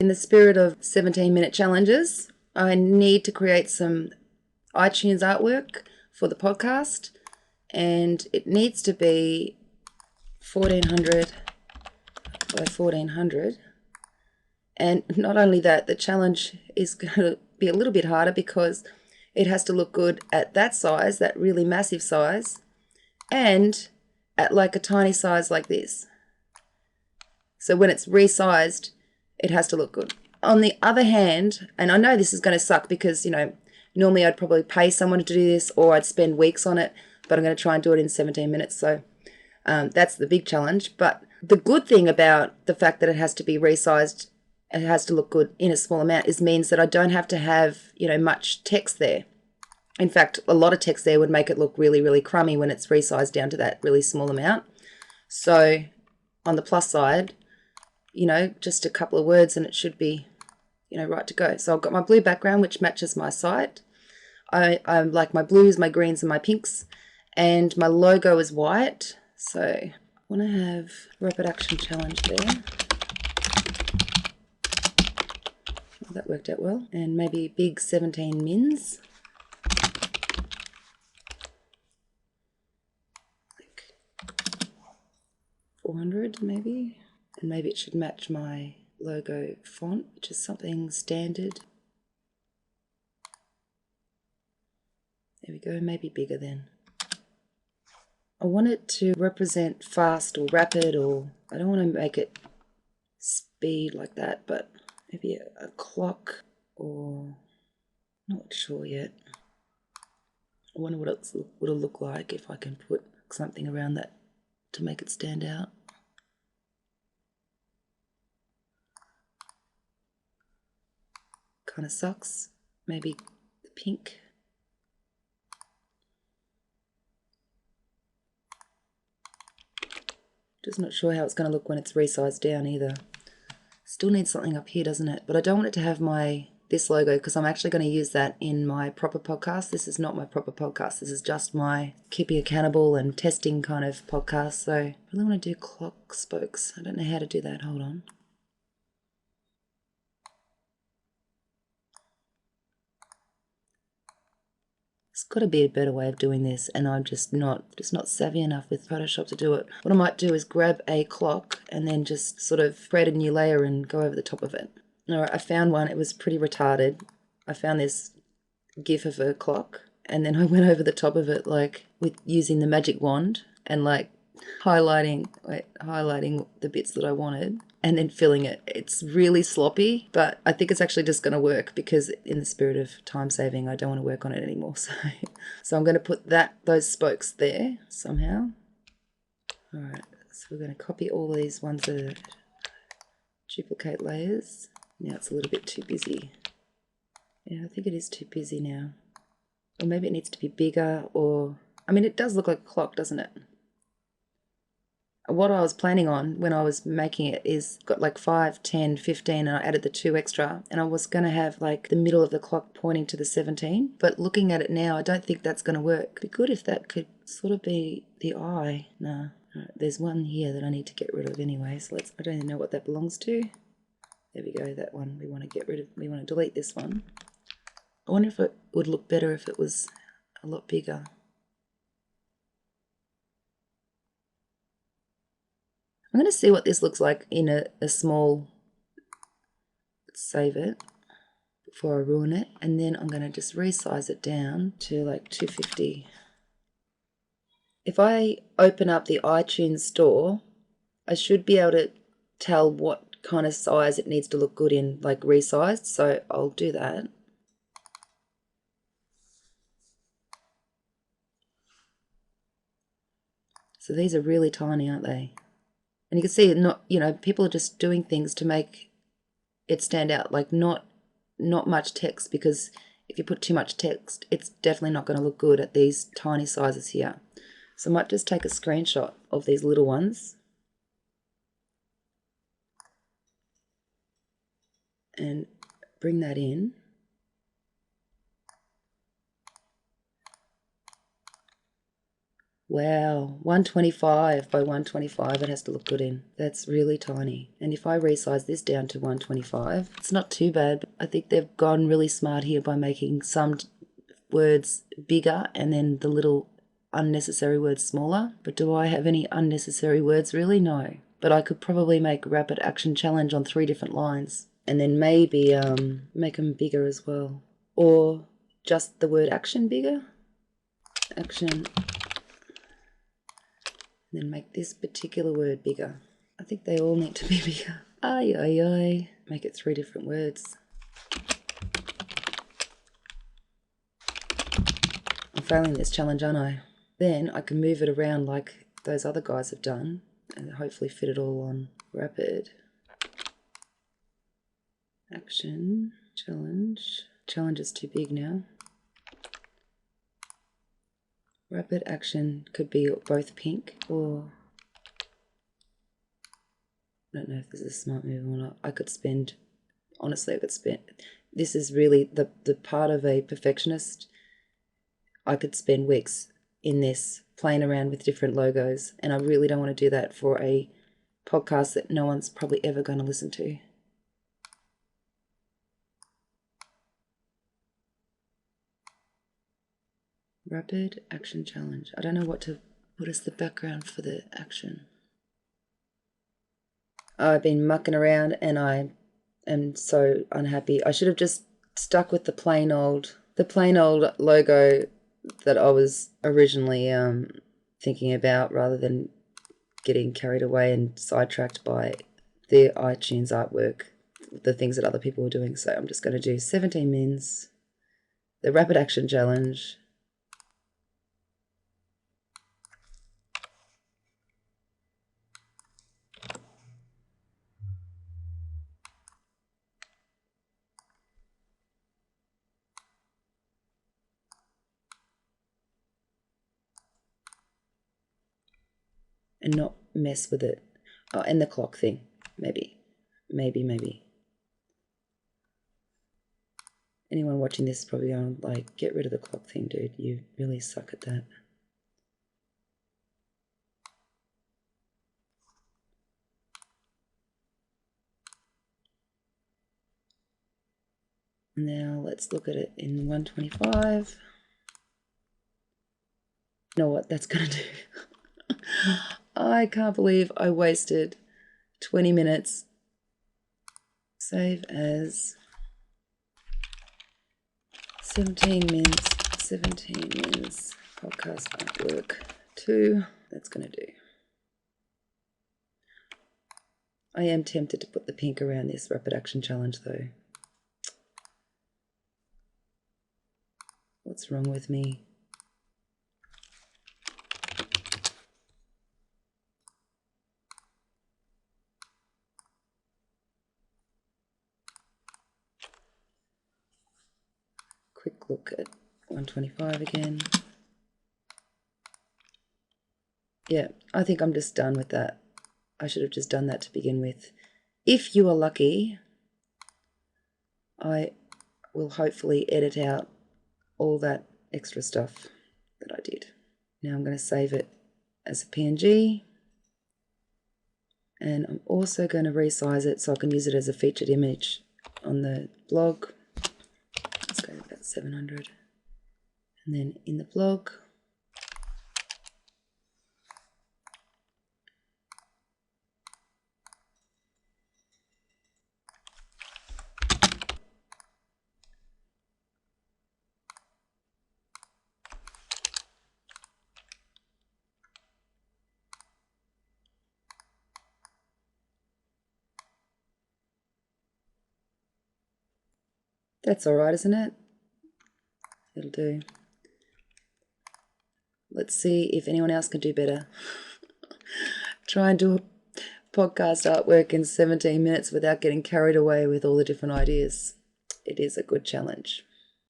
in the spirit of 17-minute challenges, I need to create some iTunes artwork for the podcast, and it needs to be 1400 by 1400. And not only that, the challenge is going to be a little bit harder because it has to look good at that size, that really massive size, and at like a tiny size like this. So when it's resized, it has to look good. On the other hand, and I know this is going to suck because, you know, normally I'd probably pay someone to do this or I'd spend weeks on it, but I'm going to try and do it in 17 minutes. So that's the big challenge. But the good thing about the fact that it has to be resized and it has to look good in a small amount means that I don't have to have, you know, much text there. In fact, a lot of text there would make it look really, really crummy when it's resized down to that really small amount. So on the plus side, you know, just a couple of words and it should be, you know, right to go. So I've got my blue background, which matches my site. I like my blues, my greens, and my pinks. And my logo is white. So I want to have Rapid Action Challenge there. Oh, that worked out well. And maybe big 17 mins. Like 400 maybe. And maybe it should match my logo font, which is something standard. There we go, maybe bigger then. I want it to represent fast or rapid, or I don't want to make it speed like that, but maybe a clock, or not sure yet. I wonder what it'll look like if I can put something around that to make it stand out. Kind of sucks. Maybe the pink. Just not sure how it's going to look when it's resized down either. Still needs something up here, doesn't it? But I don't want it to have this logo because I'm actually going to use that in my proper podcast. This is not my proper podcast. This is just my keeping accountable and testing kind of podcast. So I really want to do clock spokes. I don't know how to do that. Hold on. There's got to be a better way of doing this, and I'm just not savvy enough with Photoshop to do it. What I might do is grab a clock and then just sort of create a new layer and go over the top of it. All right, I found one. It was pretty retarded. I found this GIF of a clock, and then I went over the top of it like with using the magic wand and like highlighting the bits that I wanted and then filling it. It's really sloppy, but I think it's actually just going to work because in the spirit of time saving, I don't want to work on it anymore. So I'm going to put those spokes there somehow. All right, so we're going to copy all these ones that are duplicate layers. Now it's a little bit too busy. Yeah, I think it is too busy now. Or maybe it needs to be bigger, or I mean, it does look like a clock, doesn't it? What I was planning on when I was making it is got like 5, 10, 15, and I added the 2 extra, and I was going to have like the middle of the clock pointing to the 17, but looking at it now, I don't think that's going to work. It'd be good if that could sort of be the eye. No, there's one here that I need to get rid of anyway, so I don't even know what that belongs to. There we go, that one we want to get rid of. We want to delete this one. I wonder if it would look better if it was a lot bigger. I'm going to see what this looks like in a small, let's save it before I ruin it, and then I'm going to just resize it down to like 250. If I open up the iTunes store, I should be able to tell what kind of size it needs to look good in, like resized, so I'll do that. So these are really tiny, aren't they? And you can see, people are just doing things to make it stand out, like not much text, because if you put too much text, it's definitely not going to look good at these tiny sizes here. So I might just take a screenshot of these little ones and bring that in. Wow, 125 by 125 it has to look good in. That's really tiny. And if I resize this down to 125, it's not too bad. I think they've gone really smart here by making some words bigger and then the little unnecessary words smaller. But do I have any unnecessary words really? No. But I could probably make rapid action challenge on 3 different lines and then maybe make them bigger as well. Or just the word action bigger. Action. And then make this particular word bigger. I think they all need to be bigger. Ay, ay, ay. Make it 3 different words. I'm failing this challenge, aren't I? Then I can move it around like those other guys have done and hopefully fit it all on. Rapid. Action. Challenge. Challenge is too big now. Rapid action could be both pink or... I don't know if this is a smart move or not. I could spend... Honestly, I could spend... This is really the part of a perfectionist. I could spend weeks in this playing around with different logos, and I really don't want to do that for a podcast that no one's probably ever going to listen to. Rapid action challenge. I don't know what is the background for the action. I've been mucking around and I am so unhappy. I should have just stuck with the plain old logo that I was originally thinking about, rather than getting carried away and sidetracked by the iTunes artwork, the things that other people were doing. So I'm just going to do 17 mins, the rapid action challenge. And not mess with it. Oh, and the clock thing. Maybe. Anyone watching this is probably going like, get rid of the clock thing, dude. You really suck at that. Now let's look at it in 125. You know what that's going to do? I can't believe I wasted 20 minutes. Save as 17 mins podcast artwork 2. That's going to do. I am tempted to put the pink around this rapid action challenge though. What's wrong with me? Quick look at 125 again. Yeah, I think I'm just done with that. I should have just done that to begin with. If you are lucky, I will hopefully edit out all that extra stuff that I did. Now I'm going to save it as a PNG. And I'm also going to resize it so I can use it as a featured image on the blog. Let's go about 700. And then in the blog, that's all right, isn't it? It'll do. Let's see if anyone else can do better. Try and do a podcast artwork in 17 minutes without getting carried away with all the different ideas. It is a good challenge.